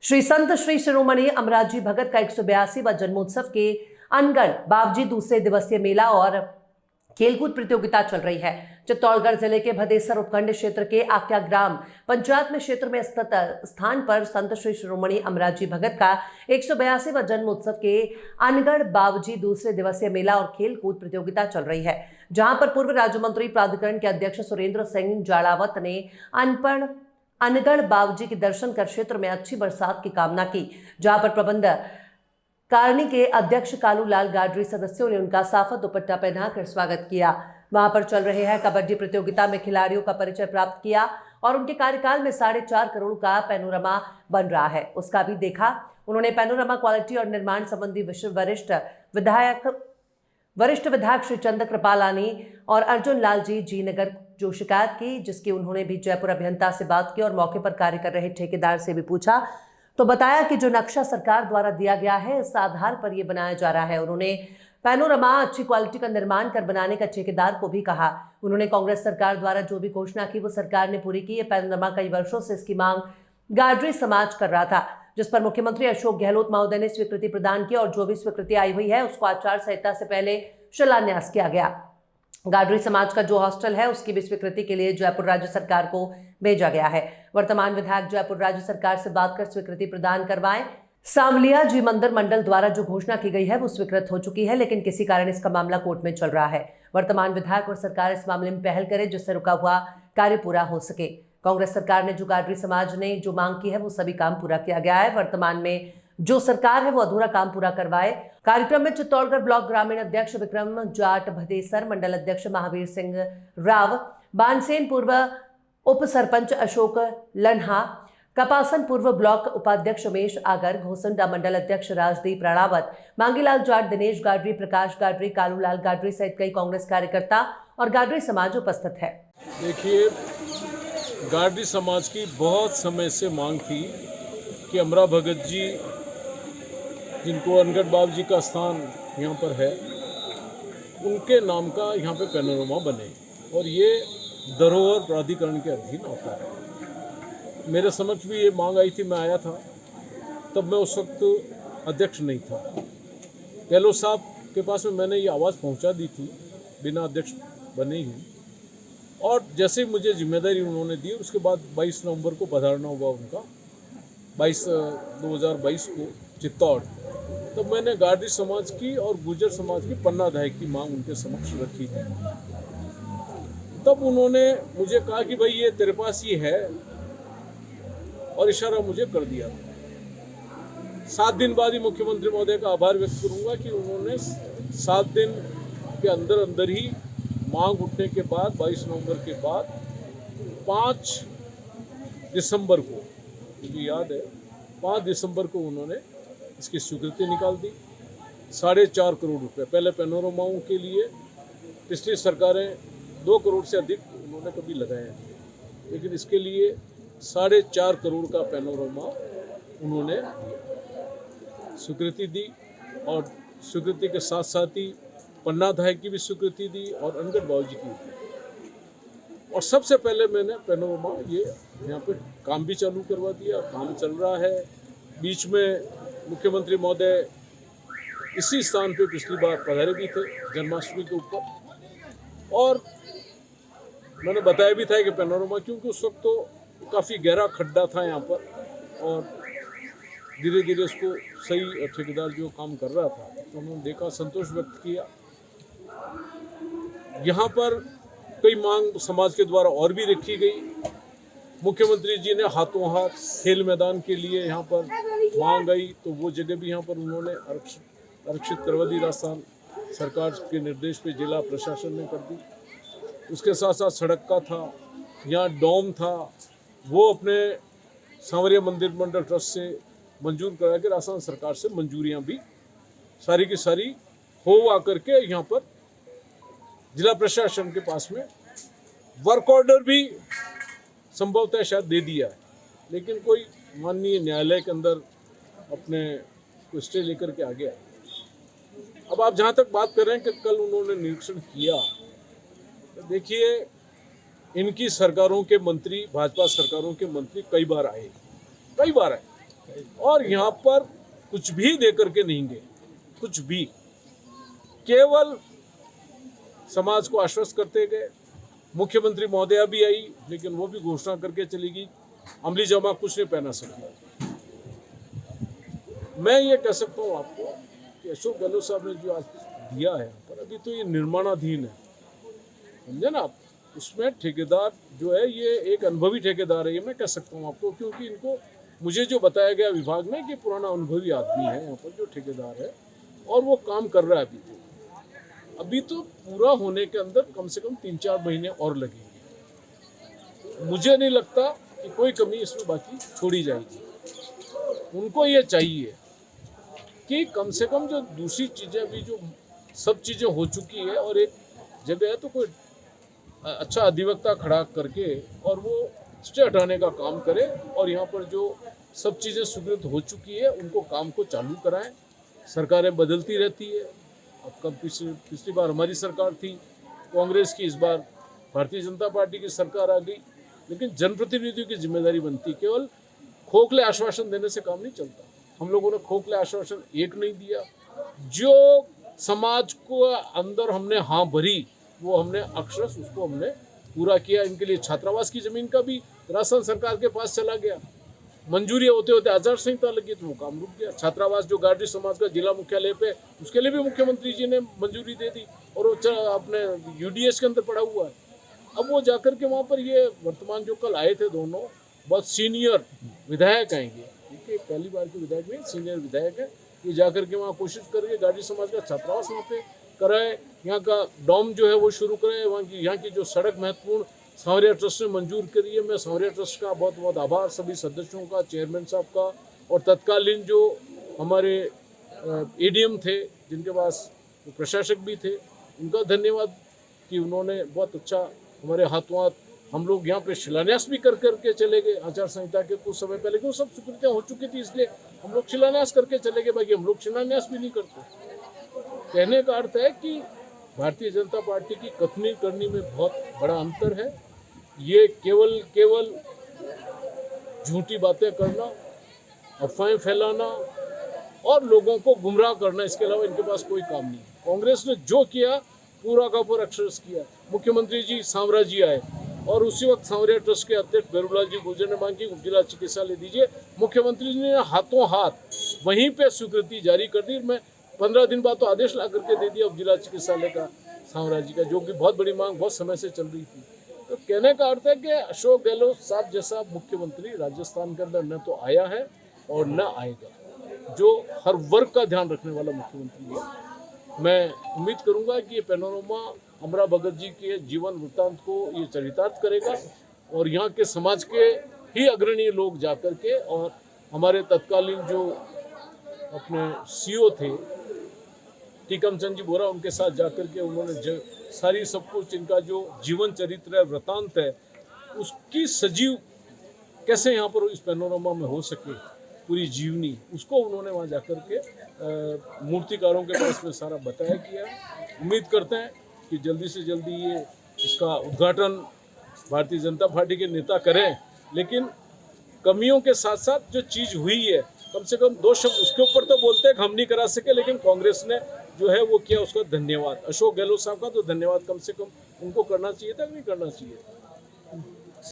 श्री संत श्री शिरोमणि अमराजी भगत का 182वां जन्मोत्सव के अनगढ़ बावजी दूसरे दिवसीय मेला और खेलकूद प्रतियोगिता चल रही है। चित्तौड़गढ़ जिले के भदेसर उपखंड क्षेत्र के आक्या ग्राम पंचायत में क्षेत्र में स्थित स्थान पर संत श्री शिरोमणि अमराजी भगत का 182वां जन्मोत्सव के अनगढ़ बावजी दूसरे दिवसीय मेला और खेलकूद प्रतियोगिता चल रही है, जहां पर पूर्व राज्य मंत्री प्राधिकरण के अध्यक्ष सुरेंद्र सिंह जाड़ावत ने अनगढ़ बावजी के दर्शन कर क्षेत्र में अच्छी बरसात की कामना की, जहां पर प्रबंध कारणी के अध्यक्ष कालू लाल गाडरी सदस्यों ने उनका साफा दुपट्टा पहनाकर स्वागत किया। वहां पर चल रहे हैं कबड्डी प्रतियोगिता में खिलाड़ियों का परिचय प्राप्त किया और उनके कार्यकाल में 4.5 करोड़ का पैनोरमा बन रहा है, उसका भी देखा। उन्होंने पैनोरमा क्वालिटी और निर्माण संबंधी वरिष्ठ विधायक श्री चंद्र कृपालानी और अर्जुन लाल जी नगर जो शिकायत की, जिसकी उन्होंने भी जयपुर अभियंता से बात की और मौके पर कार्य कर रहे ठेकेदार से भी पूछा, तो बताया कि जो नक्शा सरकार द्वारा दिया गया है इस आधार पर यह बनाया जा रहा है। उन्होंने पैनोरमा अच्छी क्वालिटी का निर्माण कर बनाने का ठेकेदार को भी कहा। उन्होंने कांग्रेस सरकार द्वारा जो भी घोषणा की वो सरकार ने पूरी की है। पैनोरमा कई वर्षों से इसकी मांग गाडरी समाज कर रहा था, जिस पर मुख्यमंत्री अशोक गहलोत महोदय ने स्वीकृति प्रदान की और जो भी स्वीकृति आई हुई है उसको आचार संहिता से पहले शिलान्यास किया गया। गाडरी समाज का जो हॉस्टल है उसकी भी स्वीकृति के लिए जयपुर राज्य सरकार को भेजा गया है। वर्तमान विधायक जयपुर राज्य सरकार से बात कर स्वीकृति प्रदान करवाएं। सांवलिया जी मंदिर मंडल द्वारा जो घोषणा की गई है वो स्वीकृत हो चुकी है, लेकिन किसी कारण इसका मामला कोर्ट में चल रहा है। वर्तमान विधायक और सरकार इस मामले में पहल करे जिससे रुका हुआ कार्य पूरा हो सके। कांग्रेस सरकार ने जो गाडरी समाज ने जो मांग की है वो सभी काम पूरा किया गया है। वर्तमान में जो सरकार है वो अधूरा काम पूरा करवाए। कार्यक्रम में चित्तौड़गढ़ ब्लॉक ग्रामीण अध्यक्ष विक्रम जाट भदेसर, मंडल अध्यक्ष महावीर सिंह राव, बानसेन पूर्व उप सरपंच अशोक लन्हा, कपासन पूर्व ब्लॉक उपाध्यक्ष उमेश आगर, घोसंडा मंडल अध्यक्ष राजदीप राणावत, मांगीलाल जाट, दिनेश गाडरी, प्रकाश गाडरी, कालू लाल गाडरी सहित कई कांग्रेस कार्यकर्ता और गाडरी समाज उपस्थित है। देखिए, गाडरी समाज की बहुत समय से मांग थी कि अमरा भगत जी, जिनको अनगढ़ बावजी का स्थान यहाँ पर है, उनके नाम का यहाँ पे पैनोरमा बने और ये धरोहर प्राधिकरण के अधीन होता है। मेरे समक्ष भी ये मांग आई थी, मैं आया था, तब मैं उस वक्त अध्यक्ष नहीं था। गहलोत साहब के पास में मैंने ये आवाज़ पहुँचा दी थी बिना अध्यक्ष बने ही, और जैसे ही मुझे जिम्मेदारी उन्होंने दी उसके बाद 22 नवंबर को पधारना हुआ उनका, 2022 को चित्तौड़। तब मैंने गाडरी समाज की और गुर्जर समाज की पन्नाधाय की मांग उनके समक्ष रखी थी। तब उन्होंने मुझे कहा कि भाई ये तेरे पास ये है, और इशारा मुझे कर दिया था। 7 दिन बाद ही मुख्यमंत्री महोदय का आभार व्यक्त करूंगा कि उन्होंने 7 दिन के अंदर ही मांग उठने के बाद 22 नवंबर के बाद 5 दिसंबर को, मुझे याद है 5 दिसंबर को उन्होंने इसकी स्वीकृति निकाल दी। 4.5 करोड़ रुपए पहले पैनोरमाओं के लिए पिछली सरकारें 2 करोड़ से अधिक उन्होंने कभी लगाए हैं, लेकिन इसके लिए 4.5 करोड़ का पैनोरमा उन्होंने स्वीकृति दी और स्वीकृति के साथ साथ ही पन्नाधाय की भी स्वीकृति दी और अनगढ़ बावजी की दी। और सबसे पहले मैंने पैनोरमा ये यहाँ पे काम भी चालू करवा दिया, काम चल रहा है। बीच में मुख्यमंत्री महोदय इसी स्थान पे पिछली बार पधारे भी थे जन्माष्टमी के ऊपर, और मैंने बताया भी था कि पैनोरमा, क्योंकि उस वक्त तो काफ़ी गहरा खड्डा था यहाँ पर और धीरे धीरे उसको सही ठेकेदार जो काम कर रहा था तो उन्होंने देखा, संतोष व्यक्त किया। यहाँ पर कई मांग समाज के द्वारा और भी रखी गई। मुख्यमंत्री जी ने हाथों हाथ खेल मैदान के लिए यहाँ पर मांग आई तो वो जगह भी यहाँ पर उन्होंने आरक्षित करवा दी। राजस्थान सरकार के निर्देश पे जिला प्रशासन ने कर दी। उसके साथ साथ सड़क का था, यहाँ डोम था, वो अपने सांवरिया मंदिर मंडल ट्रस्ट से मंजूर करा के राजस्थान सरकार से मंजूरियाँ भी सारी की सारी हो आकर के यहाँ पर जिला प्रशासन के पास में वर्क ऑर्डर भी संभवतः शायद दे दिया है, लेकिन कोई माननीय न्यायालय के अंदर अपने को स्टे लेकर के आ गया। अब आप जहाँ तक बात कर रहे हैं कि कल उन्होंने निरीक्षण किया, तो देखिए इनकी सरकारों के मंत्री, भाजपा सरकारों के मंत्री कई बार आए, और यहाँ पर कुछ भी दे करके नहीं गए, कुछ भी, केवल समाज को आश्वस्त करते गए। मुख्यमंत्री महोदया भी आई, लेकिन वो भी घोषणा करके चली गई, अमली जमा कुछ नहीं पहना सकी। मैं ये कह सकता हूँ आपको कि अशोक गहलोत साहब ने जो आज दिया है, पर अभी तो ये निर्माणाधीन है, समझे ना आप। उसमें ठेकेदार जो है ये एक अनुभवी ठेकेदार है, ये मैं कह सकता हूँ आपको, क्योंकि इनको मुझे जो बताया गया विभाग में कि पुराना अनुभवी आदमी है यहाँ पर जो ठेकेदार है, और वो काम कर रहा है। अभी तो पूरा होने के अंदर कम से कम 3-4 महीने और लगेंगे। मुझे नहीं लगता कि कोई कमी इसमें बाकी छोड़ी जाएगी। उनको ये चाहिए कि कम से कम जो दूसरी चीज़ें अभी जो सब चीज़ें हो चुकी है, और एक जगह है तो कोई अच्छा अधिवक्ता खड़ा करके और वो स्टे हटाने का काम करे, और यहाँ पर जो सब चीज़ें स्वीकृत हो चुकी है उनको काम को चालू कराएं। सरकारें बदलती रहती है, अब कब पिछली बार हमारी सरकार थी कांग्रेस की, इस बार भारतीय जनता पार्टी की सरकार आ गई, लेकिन जनप्रतिनिधियों की जिम्मेदारी बनती, केवल खोखले आश्वासन देने से काम नहीं चलता। हम लोगों ने खोखले आश्वासन एक नहीं दिया, जो समाज को अंदर हमने हाँ भरी वो हमने अक्षरश उसको हमने पूरा किया। इनके लिए छात्रावास की जमीन का भी राजस्थान सरकार के पास चला गया, मंजूरी होते होते आचार संहिता लगी तो वो काम रुक गया। छात्रावास जो गार्डी समाज का जिला मुख्यालय पे, उसके लिए भी मुख्यमंत्री जी ने मंजूरी दे दी, और वो अपने यूडीएस के अंदर पड़ा हुआ है। अब वो जाकर के वहाँ पर ये वर्तमान जो कल आए थे दोनों बहुत सीनियर विधायक आएंगे, ठीक है, पहली बार के विधायक नहीं, सीनियर विधायक है, ये जाकर के वहाँ कोशिश करके गार्डी समाज का छात्रावास वहाँ पे कराए, यहाँ का डॉम जो है वो शुरू कराए, यहाँ की जो सड़क महत्वपूर्ण सांवरिया ट्रस्ट ने मंजूर करी है। मैं सांवरिया ट्रस्ट का बहुत बहुत आभार, सभी सदस्यों का, चेयरमैन साहब का, और तत्कालीन जो हमारे एडीएम थे जिनके पास प्रशासक भी थे, उनका धन्यवाद कि उन्होंने बहुत अच्छा हमारे हाथों हाथ, हम लोग यहाँ पे शिलान्यास भी कर करके चले गए आचार संहिता के कुछ समय पहले, क्योंकि सब स्वीकृतियाँ हो चुकी थी, इसलिए हम लोग शिलान्यास करके चले गए। बाकी हम लोग शिलान्यास भी नहीं करते। कहने का अर्थ है कि भारतीय जनता पार्टी की कथनी करनी में बहुत बड़ा अंतर है। ये केवल झूठी बातें करना, अफवाहें फैलाना और लोगों को गुमराह करना, इसके अलावा इनके पास कोई काम नहीं। कांग्रेस ने जो किया पूरा का पूरा अक्षरश किया। मुख्यमंत्री जी सांवरा जी आए, और उसी वक्त सांवरिया ट्रस्ट के अध्यक्ष बेरूलाल जी गुर्जर ने मांग की उपजिला चिकित्सालय दीजिए। मुख्यमंत्री जी ने हाथों हाथ वहीं पे स्वीकृति जारी कर दी। मैं 15 दिन बाद तो आदेश ला करके दे दिया उपजिला चिकित्सालय का सांवरा जी का, जो कि बहुत बड़ी मांग बहुत समय से चल रही थी। तो कहने का अर्थ है कि अशोक गहलोत साहब जैसा मुख्यमंत्री राजस्थान के अंदर न तो आया है और न आएगा, जो हर वर्ग का ध्यान रखने वाला मुख्यमंत्री है। मैं उम्मीद करूंगा कि ये पैनोरमा अमरा भगत जी के जीवन वृत्तांत को ये चरितार्थ करेगा, और यहाँ के समाज के ही अग्रणी लोग जाकर के, और हमारे तत्कालीन जो अपने सीओ थे टीकम चंद जी बोरा, उनके साथ जाकर के उन्होंने सारी सब कुछ, इनका जो जीवन चरित्र है, वृत्तांत है, उसकी सजीव कैसे यहाँ पर इस पैनोरमा में हो सके पूरी जीवनी, उसको उन्होंने वहाँ जाकर के मूर्तिकारों के पास में सारा बताया किया। उम्मीद करते हैं कि जल्दी से जल्दी ये इसका उद्घाटन भारतीय जनता पार्टी के नेता करें, लेकिन कमियों के साथ साथ जो चीज़ हुई है, कम से कम 2 शब्द उसके ऊपर तो बोलते हैं कि हम नहीं करा सके, लेकिन कांग्रेस ने जो है वो किया, उसका धन्यवाद। अशोक गहलोत साहब का तो धन्यवाद कम से कम उनको करना चाहिए था कि नहीं करना चाहिए।